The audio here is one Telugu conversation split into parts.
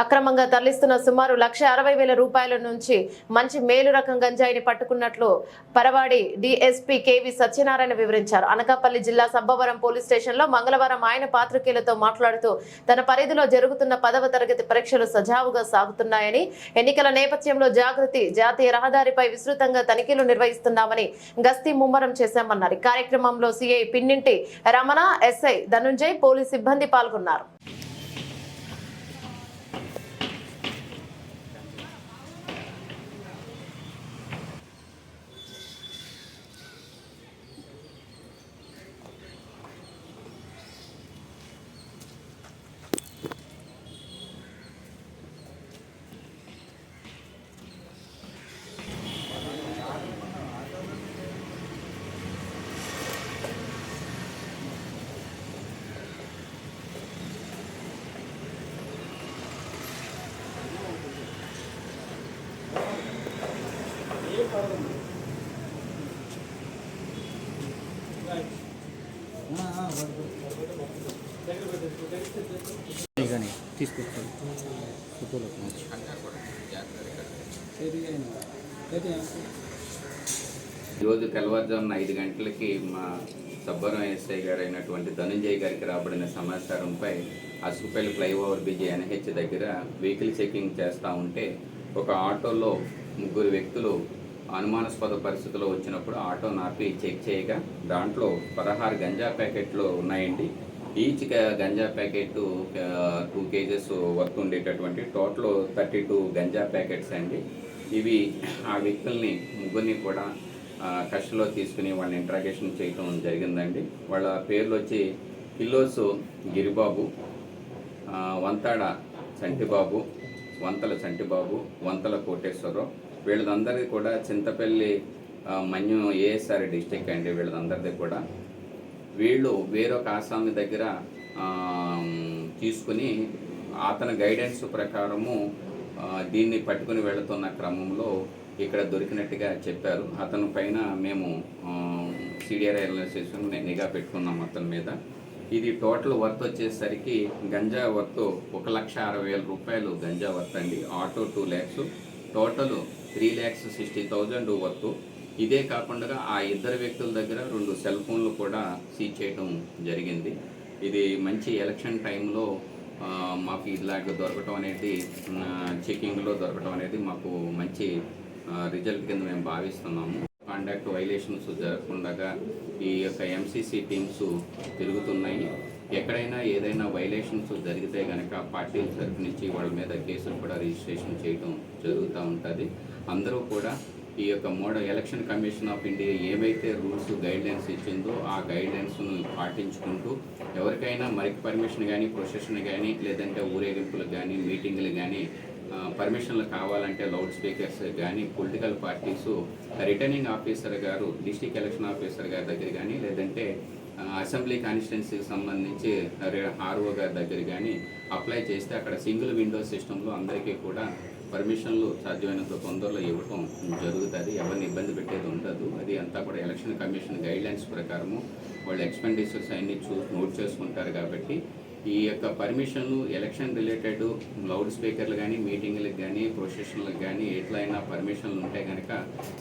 అక్రమంగా తరలిస్తున్న సుమారు 1,60,000 రూపాయల నుంచి మంచి మేలు రకం గంజాయిని పట్టుకున్నట్లు పరవాడి డీఎస్పీ కేవి సత్యనారాయణ వివరించారు. అనకాపల్లి జిల్లా సబ్బవరం పోలీస్ స్టేషన్లో మంగళవారం ఆయన పాత్రికేయులతో మాట్లాడుతూ తన పరిధిలో జరుగుతున్న 10వ తరగతి పరీక్షలు సజావుగా సాగుతున్నాయని, ఎన్నికల నేపథ్యంలో జాతీయ రహదారిపై విస్తృతంగా తనిఖీలు నిర్వహిస్తున్నామని, గస్తీ ముమ్మరం చేశామన్నారు. కార్యక్రమంలో CI Pinninti Ramana, SI Dhananjay, police సిబ్బంది పాల్గొన్నారు. ఈరోజు తెల్లవారుజామున 5 గంటలకి మా సబ్బవరం ఎస్ఐ గారు అయినటువంటి ధనుంజయ్ గారికి రాబడిన సమాచారంపై అసుకుపల్లి ఫ్లైఓవర్ బ్రిడ్జ్ NH దగ్గర వెహికల్ చెకింగ్ చేస్తూ ఉంటే ఒక ఆటోలో 3 వ్యక్తులు అనుమానాస్పద పరిస్థితిలో వచ్చినప్పుడు ఆటో నాపి చెక్ చేయగా దాంట్లో 16 గంజా ప్యాకెట్లు ఉన్నాయండి. Each ganja packet 2 kgs worth ఉండేటటువంటి టోటల్ 32 గంజా ప్యాకెట్స్ అండి. ఇవి ఆ వ్యక్తుల్ని 3 కూడా కస్టడీలో తీసుకుని వాళ్ళని ఇంట్రాగేషన్ చేయడం జరిగిందండి. వాళ్ళ పేర్లు వచ్చి కిల్లోసు గిరిబాబు, వంతాడ చంటిబాబు, వంతల చంటిబాబు, వంతల కోటేశ్వరరావు. వీళ్ళందరిది కూడా చింతపల్లి మన్యం ASR డిస్టిక్ అండి. వీళ్ళందరిది కూడా వీళ్ళు వేరొక ఆసామి దగ్గర తీసుకుని అతని గైడెన్స్ ప్రకారము దీన్ని పట్టుకుని వెళుతున్న క్రమంలో ఇక్కడ దొరికినట్టుగా చెప్పారు. అతని పైన మేము CDR రైల్వే స్టేషన్ నిఘా పెట్టుకున్నాం అతని మీద. ఇది టోటల్ వర్త్ వచ్చేసరికి గంజా వర్త్ 1,60,000 రూపాయలు గంజా వర్త్ అండి. Auto 2 lakhs, total 3,60,000 worth. ఇదే కాకుండా ఆ 2 వ్యక్తుల దగ్గర 2 సెల్ ఫోన్లు కూడా సీజ్ చేయడం జరిగింది. ఇది మంచి ఎలక్షన్ టైంలో మాకు ఇలాంటి దొరకటం అనేది, చెకింగ్లో దొరకటం అనేది మాకు మంచి రిజల్ట్ కింద మేము భావిస్తున్నాము. కాండాక్ట్ వైలేషన్స్ జరగకుండా ఈ యొక్క MCC టీమ్స్ తిరుగుతున్నాయి. ఎక్కడైనా ఏదైనా వైలేషన్స్ జరిగితే కనుక పార్టీల తరఫు నుంచి వాళ్ళ మీద కేసులు కూడా రిజిస్ట్రేషన్ చేయడం జరుగుతూ ఉంటుంది. అందరూ కూడా ఈ యొక్క ఎలక్షన్ కమిషన్ ఆఫ్ ఇండియా ఏవైతే రూల్స్ గైడ్లైన్స్ ఇచ్చిందో ఆ గైడ్లైన్స్ను పాటించుకుంటూ ఎవరికైనా మరికి పర్మిషన్ కానీ, ప్రొసెషన్ కానీ, లేదంటే ఊరేగింపులకు కానీ, మీటింగ్లు కానీ పర్మిషన్లు కావాలంటే లౌడ్ స్పీకర్స్ కానీ, పొలిటికల్ పార్టీస్ రిటర్నింగ్ ఆఫీసర్ గారు, డిస్ట్రిక్ట్ ఎలక్షన్ ఆఫీసర్ గారి దగ్గర కానీ, లేదంటే అసెంబ్లీ కాన్స్టిట్యున్సీకి సంబంధించి RO గారి దగ్గర కానీ అప్లై చేస్తే అక్కడ సింగిల్ విండో సిస్టంలో అందరికీ కూడా పర్మిషన్లు సాధ్యమైనంత తొందరలో ఇవ్వటం జరుగుతుంది. ఎవరిని ఇబ్బంది పెట్టేది ఉండదు. అది అంతా కూడా ఎలక్షన్ కమిషన్ గైడ్లైన్స్ ప్రకారము వాళ్ళు ఎక్స్పెండిచర్స్ అన్నీ నోట్ చేసుకుంటారు. కాబట్టి ఈ యొక్క పర్మిషన్లు ఎలక్షన్ రిలేటెడ్ లౌడ్ స్పీకర్లు కానీ, మీటింగ్లకు కానీ, ప్రొసెషన్లకు కానీ ఎట్లయినా పర్మిషన్లు ఉంటే కనుక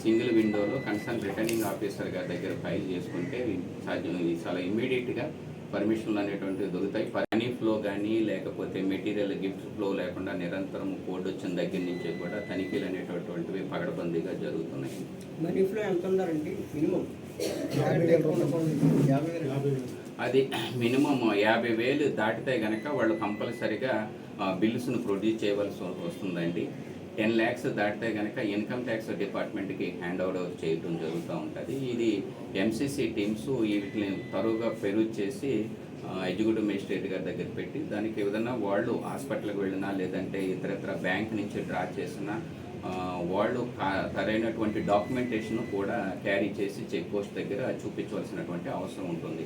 సింగిల్ విండోలో కన్సర్న్ రిటర్నింగ్ ఆఫీసర్ గారి దగ్గర ఫైల్ చేసుకుంటే చాలా ఇమ్మీడియట్గా పర్మిషన్లు అనేటువంటివి దొరుకుతాయి. మనీ ఫ్లో కానీ, లేకపోతే మెటీరియల్ గిఫ్ట్ ఫ్లో లేకుండా నిరంతరం కోడ్ వచ్చిన దగ్గర నుంచి కూడా తనిఖీలు అనేటటువంటివి పగడబందీగా జరుగుతున్నాయి. మనీ ఫ్లో ఎంత ఉండాలండి? మినిమం అది మినిమం 50,000 దాటితే కనుక వాళ్ళు కంపల్సరిగా బిల్స్ను ప్రొడ్యూస్ చేయవలసి వస్తుందండి. 10 lakhs దాటితే కనుక ఇన్కమ్ ట్యాక్స్ డిపార్ట్మెంట్కి హ్యాండ్ ఓవర్ చేయడం జరుగుతూ ఉంటుంది. ఇది MCC టీమ్స్ వీటిని తరువుగా పెరుగు చేసి ఎగ్జిక్యూటివ్ మేజిస్ట్రేట్ గారి దగ్గర పెట్టి దానికి ఏదైనా వాళ్ళు హాస్పిటల్కి వెళ్ళినా, లేదంటే ఇతరత్ర బ్యాంక్ నుంచి డ్రా చేసినా వాళ్ళు సరైనటువంటి డాక్యుమెంటేషన్ కూడా క్యారీ చేసి చెక్ పోస్ట్ దగ్గర చూపించవలసినటువంటి అవసరం ఉంటుంది.